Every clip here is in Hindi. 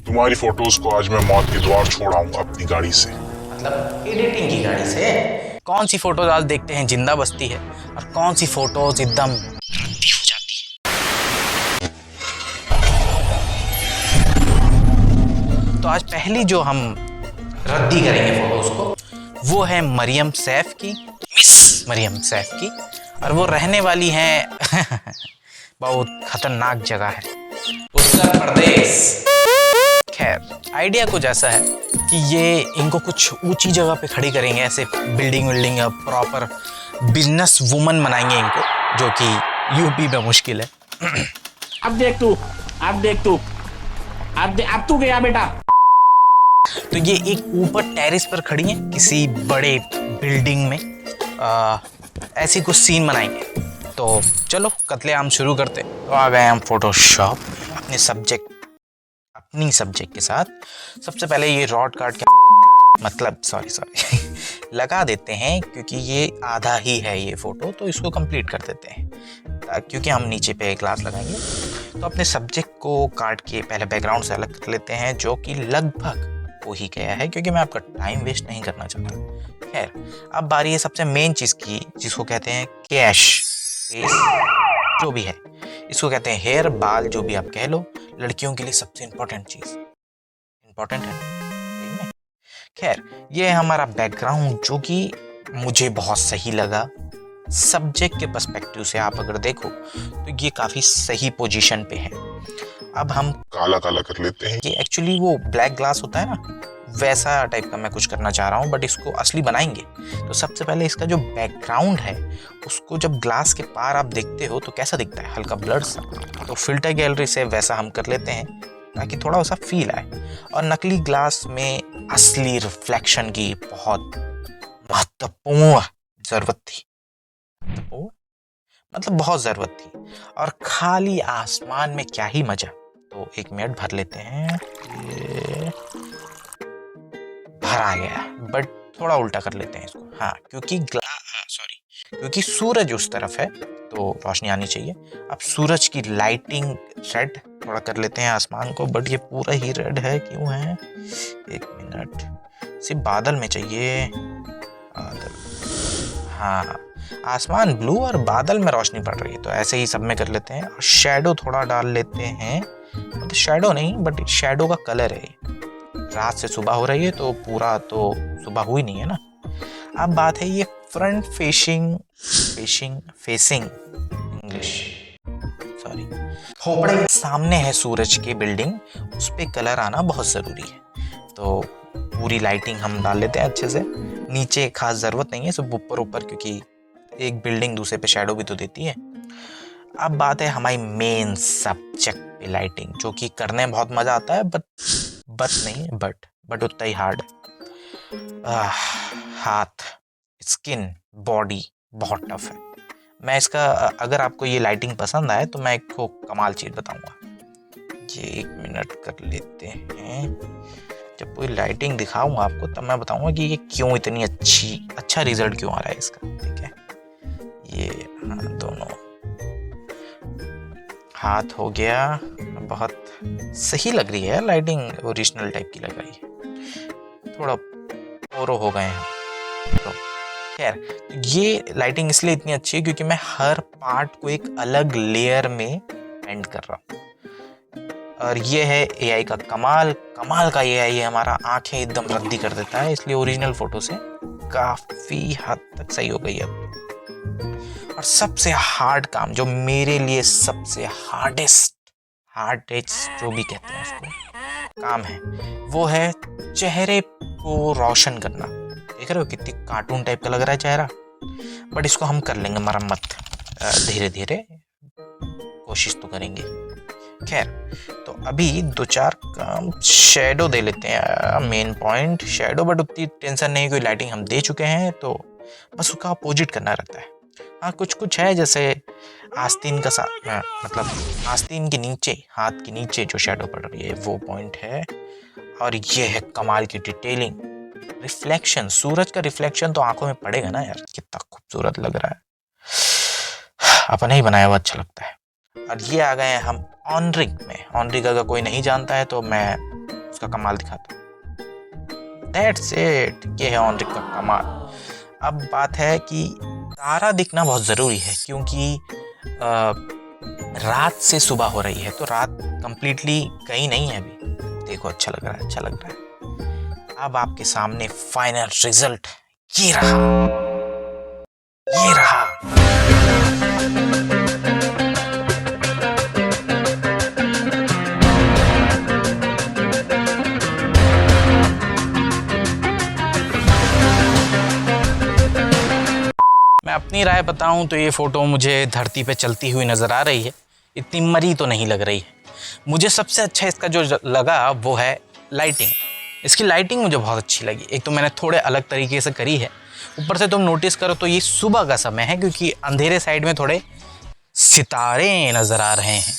तुम्हारी फोटोज को आज मैं मौत के द्वार छोड़ाऊंगा अपनी गाड़ी से। मतलब एडिटिंग की गाड़ी से? कौन सी फोटोज आज देखते हैं जिंदा बसती है और कौन सी फोटोज एकदम रद्दी हो जाती है। तो आज पहली जो हम रद्दी करेंगे फोटोज को वो है मरियम सैफ की, मिस मरियम सैफ की, और वो रहने वाली है बहुत खतरनाक जगह है, उत्तर प्रदेश। खैर आइडिया कुछ ऐसा है कि ये इनको कुछ ऊंची जगह पे खड़ी करेंगे, ऐसे बिल्डिंग प्रॉपर बिजनेस वुमन बनाएंगे इनको, जो कि यूपी में मुश्किल है। अब देख तू, अब तू गया बेटा। तो ये एक ऊपर टेरेस पर खड़ी है किसी बड़े बिल्डिंग में, ऐसी कुछ सीन बनाएंगे। तो चलो कत्लेआम शुरू करते। तो आ गए हम फोटोशॉप अपनी सब्जेक्ट के साथ। सबसे पहले ये रॉड कार्ड के मतलब सॉरी लगा देते हैं, क्योंकि ये आधा ही है ये फोटो, तो इसको कंप्लीट कर देते हैं, क्योंकि हम नीचे पे ग्लास लगाएंगे। तो अपने सब्जेक्ट को काट के पहले बैकग्राउंड से अलग कर लेते हैं, जो कि लगभग हो ही गया है, क्योंकि मैं आपका टाइम वेस्ट नहीं करना चाहता। खैर अब बारी है सबसे मेन चीज़ की, जिसको कहते हैं कैश, जो भी है इसको कहते हैं हेयर, बाल, जो भी आप कह लो। लड़कियों के लिए सबसे इम्पोर्टेंट है। खैर ये है हमारा बैकग्राउंड, जो कि मुझे बहुत सही लगा। सब्जेक्ट के पर्सपेक्टिव से आप अगर देखो तो ये काफ़ी सही पोजीशन पे है। अब हम काला काला कर लेते हैं। ये एक्चुअली वो ब्लैक ग्लास होता है ना, वैसा टाइप का मैं कुछ करना चाह रहा हूँ, बट इसको असली बनाएंगे। तो सबसे पहले इसका जो बैकग्राउंड है उसको जब ग्लास के पार आप देखते हो तो कैसा दिखता है, हल्का ब्लर सा। तो फिल्टर गैलरी से वैसा हम कर लेते हैं ताकि थोड़ा सा फील आए। और नकली ग्लास में असली रिफ्लेक्शन की बहुत महत्वपूर्ण ज़रूरत थी, मतलब बहुत ज़रूरत थी। और खाली आसमान में क्या ही मज़ा। तो 1 मिनट भर लेते हैं, ये भर आ गया, बट थोड़ा उल्टा कर लेते हैं इसको। हाँ, क्योंकि सूरज उस तरफ है तो रोशनी आनी चाहिए। अब सूरज की लाइटिंग रेड थोड़ा कर लेते हैं आसमान को, बट ये पूरा ही रेड है, क्यों है? 1 मिनट, सिर्फ बादल में चाहिए, बादल। हाँ, आसमान ब्लू और बादल में रोशनी पड़ रही है, तो ऐसे ही सब में कर लेते हैं। और शेडो थोड़ा डाल लेते हैं, मतलब शेडो नहीं बट शेडो का कलर है। रात से सुबह हो रही है तो पूरा तो सुबह हुई नहीं है ना। अब बात है ये फ्रंट फेसिंग इंग्लिश, सॉरी, खोपड़े के सामने है सूरज की बिल्डिंग, उस पे कलर आना बहुत ज़रूरी है। तो पूरी लाइटिंग हम डाल लेते हैं अच्छे से। नीचे खास ज़रूरत नहीं है, सिर्फ ऊपर, क्योंकि एक बिल्डिंग दूसरे पे शेडो भी तो देती है। अब बात है हमारी मेन सब्जेक्ट पे लाइटिंग, जो कि करने में बहुत मज़ा आता है, बट उतना ही हार्ड है। हाथ, स्किन, बॉडी बहुत टफ है। मैं इसका, अगर आपको ये लाइटिंग पसंद आए तो मैं एक कमाल चीज़ बताऊंगा। ये 1 मिनट कर लेते हैं। जब कोई लाइटिंग दिखाऊंगा आपको तब मैं बताऊंगा कि ये क्यों इतनी अच्छा रिजल्ट क्यों आ रहा है इसका। ठीक है, ये दोनों हाथ हो गया, बहुत सही लग रही है लाइटिंग, ओरिजिनल टाइप की लग रही है। थोड़ा ओरो हो गए हैं। तो खैर ये लाइटिंग इसलिए इतनी अच्छी है क्योंकि मैं हर पार्ट को एक अलग लेयर में एंड कर रहा हूँ। और ये है एआई का कमाल का एआई है हमारा, आंखें एकदम रद्दी कर देता है, इसलिए ओरिजिनल फोटो से काफ़ी हद तक सही हो गई है। और सबसे हार्ड काम, जो मेरे लिए सबसे हार्डेस्ट जो भी कहते हैं उसको काम है, वो है चेहरे को रोशन करना। देख रहे हो कितनी कार्टून टाइप का लग रहा है चेहरा, बट इसको हम कर लेंगे मरम्मत, धीरे धीरे कोशिश तो करेंगे। खैर तो अभी 2-4 काम शेडो दे लेते हैं, मेन पॉइंट शेडो, बट उतनी टेंशन नहीं, कोई लाइटिंग हम दे चुके हैं, तो बस उसका अपोजिट करना रहता है। हाँ कुछ है, जैसे आस्तीन का मतलब आस्तीन के नीचे, हाथ के नीचे जो शेडो पड़ रही है वो पॉइंट है। और ये है कमाल की डिटेलिंग, रिफ्लेक्शन, सूरज का रिफ्लेक्शन तो आंखों में पड़ेगा ना यार, कितना खूबसूरत लग रहा है, अपने ही बनाया हुआ अच्छा लगता है। और ये आ गए हैं हम ऑनरिग में। ऑनरिग अगर कोई नहीं जानता है तो मैं उसका कमाल दिखाता हूँ। दैट्स इट, ये है ऑनरिक का कमाल। अब बात है कि तारा दिखना बहुत ज़रूरी है, क्योंकि रात से सुबह हो रही है, तो रात कंप्लीटली गई नहीं है अभी। देखो अच्छा लग रहा है, अच्छा लग रहा है। अब आपके सामने फाइनल रिजल्ट ये रहा, ये रहा। मैं अपनी राय बताऊं तो ये फ़ोटो मुझे धरती पे चलती हुई नज़र आ रही है, इतनी मरी तो नहीं लग रही है। मुझे सबसे अच्छा इसका जो लगा वो है लाइटिंग। इसकी लाइटिंग मुझे बहुत अच्छी लगी। एक तो मैंने थोड़े अलग तरीके से करी है, ऊपर से तुम नोटिस करो तो ये सुबह का समय है, क्योंकि अंधेरे साइड में थोड़े सितारे नज़र आ रहे हैं।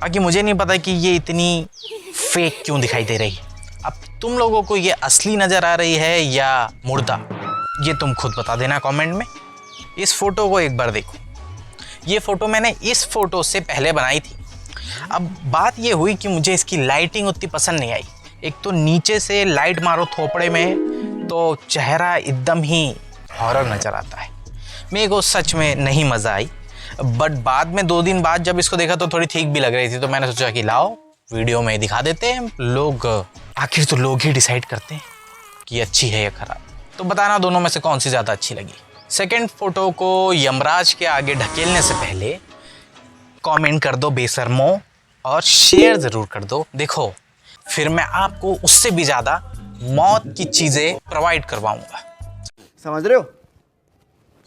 बाकी मुझे नहीं पता कि ये इतनी फेक क्यों दिखाई दे रही है। अब तुम लोगों को ये असली नज़र आ रही है या मुर्दा, ये तुम खुद बता देना कमेंट में। इस फ़ोटो को एक बार देखो। ये फ़ोटो मैंने इस फ़ोटो से पहले बनाई थी। अब बात ये हुई कि मुझे इसकी लाइटिंग उतनी पसंद नहीं आई। एक तो नीचे से लाइट मारो थोपड़े में तो चेहरा एकदम ही हॉरर नज़र आता है। मेरे को सच में नहीं मज़ा आई। बट बाद में 2 दिन बाद जब इसको देखा तो थोड़ी ठीक भी लग रही थी, तो मैंने सोचा कि लाओ वीडियो में दिखा देते हैं। लोग आखिर तो लोग ही डिसाइड करते हैं कि अच्छी है या ख़राब। तो बताना दोनों में से कौन सी ज़्यादा अच्छी लगी। सेकेंड फ़ोटो को यमराज के आगे ढकेलने से पहले कमेंट कर दो बेशर्मो, और शेयर ज़रूर कर दो। देखो फिर मैं आपको उससे भी ज़्यादा मौत की चीज़ें प्रोवाइड करवाऊंगा। समझ रहे हो?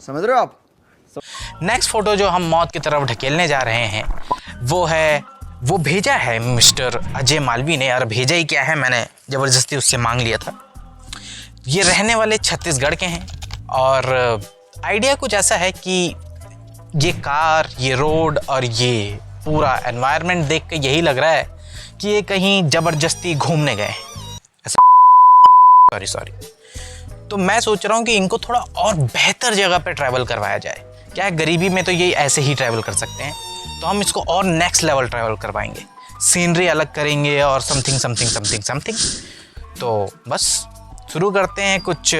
समझ रहे हो आप? नेक्स्ट फ़ोटो जो हम मौत की तरफ ढकेलने जा रहे हैं वो भेजा है मिस्टर अजय मालवी ने। और भेजा ही क्या है, मैंने ज़बरदस्ती उससे मांग लिया था। ये रहने वाले छत्तीसगढ़ के हैं, और आइडिया कुछ ऐसा है कि ये कार, ये रोड और ये पूरा एनवायरनमेंट देख के यही लग रहा है कि ये कहीं ज़बरदस्ती घूमने गए। ऐसा सॉरी। तो मैं सोच रहा हूँ कि इनको थोड़ा और बेहतर जगह पे ट्रैवल करवाया जाए। क्या है, गरीबी में तो ये ऐसे ही ट्रैवल कर सकते हैं, तो हम इसको और नेक्स्ट लेवल ट्रैवल करवाएंगे। सीनरी अलग करेंगे और समथिंग। तो बस शुरू करते हैं कुछ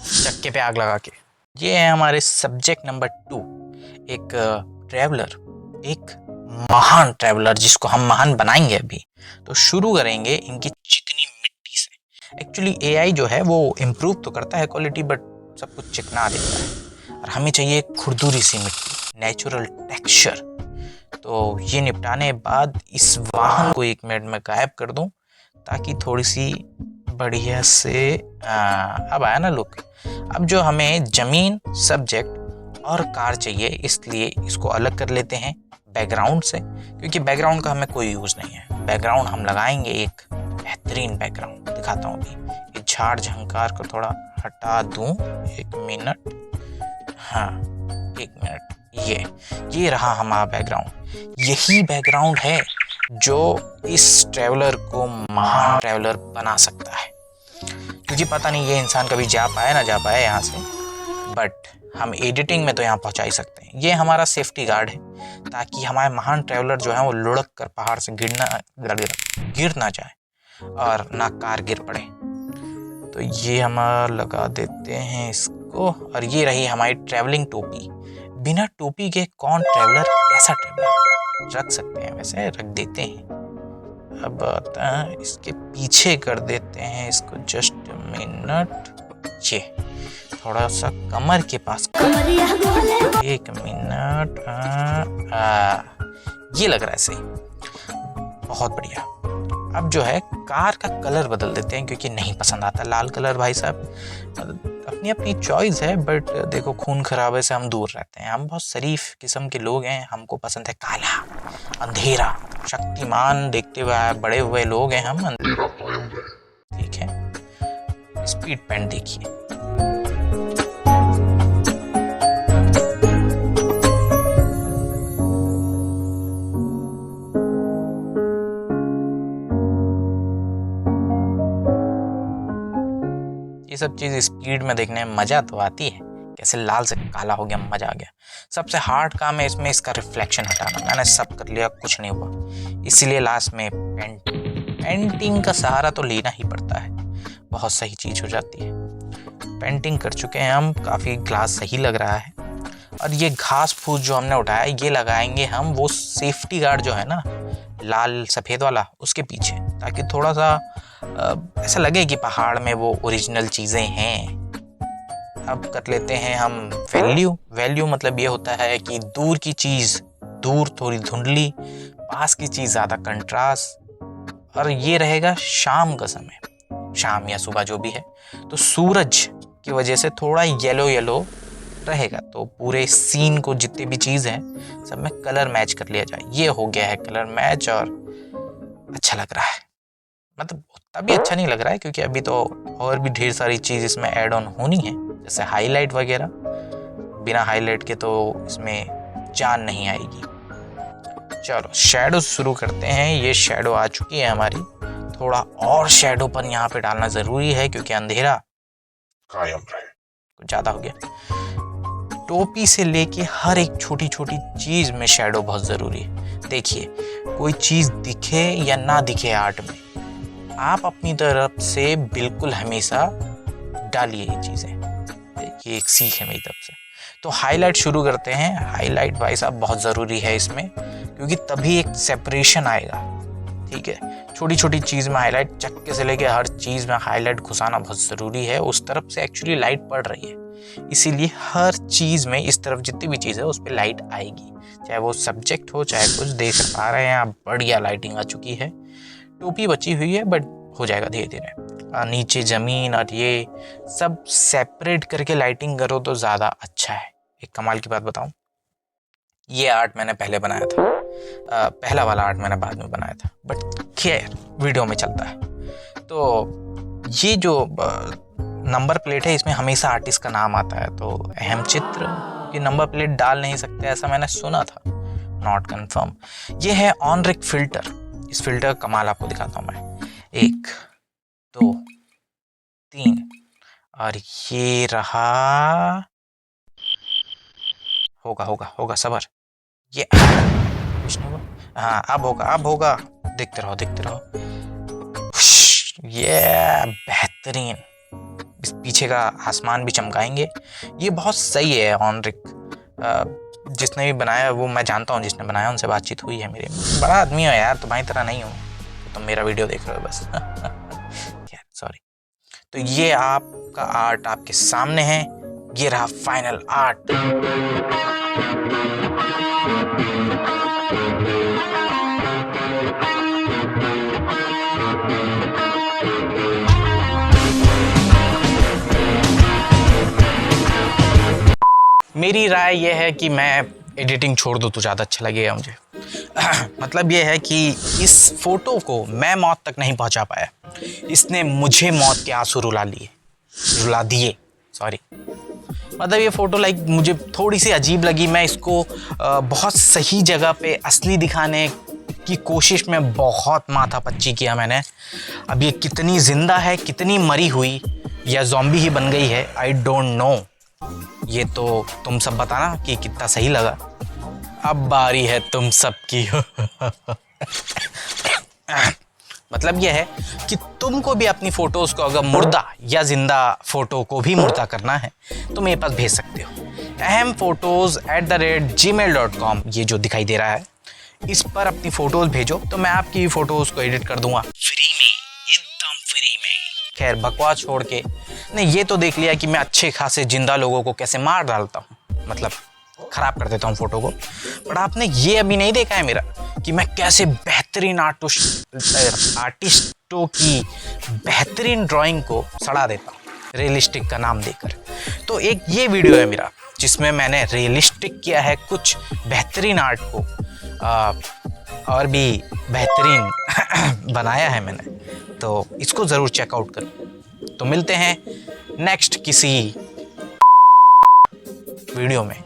चक्के पे आग लगा के। ये है हमारे सब्जेक्ट नंबर 2, एक ट्रैवलर, एक महान ट्रैवलर जिसको हम महान बनाएंगे अभी। तो शुरू करेंगे इनकी चिकनी मिट्टी से। एक्चुअली एआई जो है वो इम्प्रूव तो करता है क्वालिटी, बट सब कुछ चिकना देता है, और हमें चाहिए खुरदुरी सी मिट्टी, नेचुरल टेक्सचर। तो ये निपटाने बाद इस वाहन को 1 मिनट में गायब कर दूं, ताकि थोड़ी सी बढ़िया से अब आया ना लुक। अब जो हमें ज़मीन, सब्जेक्ट और कार चाहिए, इसलिए इसको अलग कर लेते हैं बैकग्राउंड से, क्योंकि बैकग्राउंड का हमें कोई यूज़ नहीं है। बैकग्राउंड हम लगाएंगे एक बेहतरीन बैकग्राउंड, दिखाता हूँ अभी। ये झाड़ झंकार को थोड़ा हटा दूँ, 1 मिनट। हाँ 1 मिनट। ये रहा हमारा बैकग्राउंड। यही बैकग्राउंड है जो इस ट्रैवलर को महान ट्रैवलर बना सकता है, क्योंकि पता नहीं ये इंसान कभी जा पाए ना जा पाए यहाँ से, बट हम एडिटिंग में तो यहाँ पहुँचा ही सकते हैं। ये हमारा सेफ्टी गार्ड है, ताकि हमारे महान ट्रैवलर जो है वो लुढ़क कर पहाड़ से गिर ना जाए और ना कार गिर पड़े। तो ये हम लगा देते हैं इसको। और ये रही हमारी ट्रैवलिंग टोपी। बिना टोपी के कौन ट्रैवलर, कैसा ट्रैवलर रख सकते हैं, वैसे रख देते हैं। अब आता है इसके पीछे कर देते हैं इसको, जस्ट मिनट। ये थोड़ा सा कमर के पास 1 मिनट। ये लग रहा है सही, बहुत बढ़िया। अब जो है कार का कलर बदल देते हैं, क्योंकि नहीं पसंद आता लाल कलर। भाई साहब अपनी अपनी चॉइस है, बट देखो खून खराबे से हम दूर रहते हैं। हम बहुत शरीफ किस्म के लोग हैं, हमको पसंद है काला, अंधेरा। शक्तिमान देखते हुए बड़े हुए लोग हैं हम। ठीक है, स्पीड पेंट देखिए। ये सब चीज़ स्पीड में देखने में मज़ा तो आती है, कैसे लाल से काला हो गया, मज़ा आ गया। सबसे हार्ड काम है इसमें इसका रिफ्लेक्शन हटाना। मैंने सब कर लिया, कुछ नहीं हुआ, इसीलिए लास्ट में पेंट पेंटिंग का सहारा तो लेना ही पड़ता है, बहुत सही चीज़ हो जाती है। पेंटिंग कर चुके हैं हम, काफ़ी ग्लास सही लग रहा है। और ये घास फूस जो हमने उठाया ये लगाएंगे हम वो सेफ्टी गार्ड जो है ना लाल सफ़ेद वाला उसके पीछे, ताकि थोड़ा सा ऐसा लगे कि पहाड़ में वो ओरिजिनल चीज़ें हैं। अब कर लेते हैं हम वैल्यू मतलब ये होता है कि दूर की चीज़ दूर थोड़ी धुंधली, पास की चीज़ ज़्यादा कंट्रास्ट। और ये रहेगा शाम का समय, शाम या सुबह जो भी है, तो सूरज की वजह से थोड़ा येलो येलो रहेगा। तो पूरे सीन को जितने भी चीज़ हैं सब में कलर मैच कर लिया जाए। ये हो गया है कलर मैच और अच्छा लग रहा है। मतलब उतना भी अच्छा नहीं लग रहा है क्योंकि अभी तो और भी ढेर सारी चीज़ इसमें ऐड ऑन होनी है, जैसे हाईलाइट वगैरह। बिना हाईलाइट के तो इसमें जान नहीं आएगी। चलो शैडो शुरू करते हैं। ये शैडो आ चुकी है हमारी। थोड़ा और शैडो पर यहाँ पे डालना ज़रूरी है क्योंकि अंधेरा कायम रहे। कुछ ज़्यादा हो गया। टोपी से लेके हर एक छोटी छोटी चीज़ में शैडो बहुत ज़रूरी है। देखिए कोई चीज़ दिखे या ना दिखे आर्ट में, आप अपनी तरफ से बिल्कुल हमेशा डालिए ये चीज़ें। ये एक सीख है मेरी तरफ से। तो हाईलाइट शुरू करते हैं। हाईलाइट भाई साहब बहुत ज़रूरी है इसमें, क्योंकि तभी एक सेपरेशन आएगा। ठीक है, छोटी छोटी चीज़ में हाईलाइट, चक्के से लेके हर चीज़ में हाईलाइट घुसाना बहुत ज़रूरी है। उस तरफ से एक्चुअली लाइट पड़ रही है, इसीलिए हर चीज़ में इस तरफ जितनी भी चीज़ है उस पर लाइट आएगी, चाहे वो सब्जेक्ट हो चाहे कुछ। देख पा रहे हैं आप, बढ़िया लाइटिंग आ चुकी है। टोपी बची हुई है बट हो जाएगा धीरे धीरे। नीचे ज़मीन और ये सब सेपरेट करके लाइटिंग करो तो ज़्यादा अच्छा है। एक कमाल की बात बताऊं, ये आर्ट मैंने पहले बनाया था, पहला वाला आर्ट मैंने बाद में बनाया था, बट खैर वीडियो में चलता है। तो ये जो नंबर प्लेट है इसमें हमेशा आर्टिस्ट का नाम आता है, तो अहम चित्र की नंबर प्लेट डाल नहीं सकते ऐसा मैंने सुना था, नॉट कंफर्म। ये है ऑनरिक फिल्टर। इस फिल्टर का कमाल आपको दिखाता हूँ मैं। 1 2 3 और ये रहा। होगा सबर। ये कुछ नहीं हुआ। हाँ अब होगा। देखते रहो। ये बेहतरीन। इस पीछे का आसमान भी चमकाएंगे। ये बहुत सही है ऑनरिक। जिसने भी बनाया वो मैं जानता हूँ, जिसने बनाया उनसे बातचीत हुई है मेरे। बड़ा आदमी हो यार, तुम्हारी तरह नहीं हो, तुम मेरा वीडियो देख रहे हो बस। सॉरी। तो ये आपका आर्ट आपके सामने है। ये रहा फाइनल आर्ट। मेरी राय यह है कि मैं एडिटिंग छोड़ दूँ तो ज़्यादा अच्छा लगेगा मुझे। मतलब यह है कि इस फोटो को मैं मौत तक नहीं पहुंचा पाया, इसने मुझे मौत के आंसू रुला दिए। सॉरी। मतलब ये फ़ोटो मुझे थोड़ी सी अजीब लगी। मैं इसको बहुत सही जगह पे असली दिखाने की कोशिश में बहुत माथापच्ची किया मैंने। अब ये कितनी ज़िंदा है, कितनी मरी हुई या ज़ॉम्बी ही बन गई है, आई डोंट नो। ये तो तुम सब बताना कि कितना सही लगा। अब बारी है तुम सब की। मतलब यह है कि तुमको भी अपनी फ़ोटोज़ को अगर मुर्दा या ज़िंदा फ़ोटो को भी मुर्दा करना है तो मेरे पास भेज सकते हो। ahamphotos@gmail.com ये जो दिखाई दे रहा है, इस पर अपनी फ़ोटोज़ भेजो तो मैं आपकी फ़ोटोज़ को एडिट कर दूंगा फ्री में, एकदम फ्री में। खैर बकवास छोड़ के, नहीं ये तो देख लिया कि मैं अच्छे खासे जिंदा लोगों को कैसे मार डालता हूँ, मतलब ख़राब कर देता हूँ फ़ोटो को। बट आपने ये अभी नहीं देखा है मेरा कि मैं कैसे बेहतरीन आर्टिस्टों की बेहतरीन ड्राइंग को सड़ा देता हूँ रियलिस्टिक का नाम देकर। तो एक ये वीडियो है मेरा जिसमें मैंने रियलिस्टिक किया है कुछ बेहतरीन आर्ट को, और भी बेहतरीन बनाया है मैंने, तो इसको ज़रूर चेकआउट करो। तो मिलते हैं नेक्स्ट किसी वीडियो में।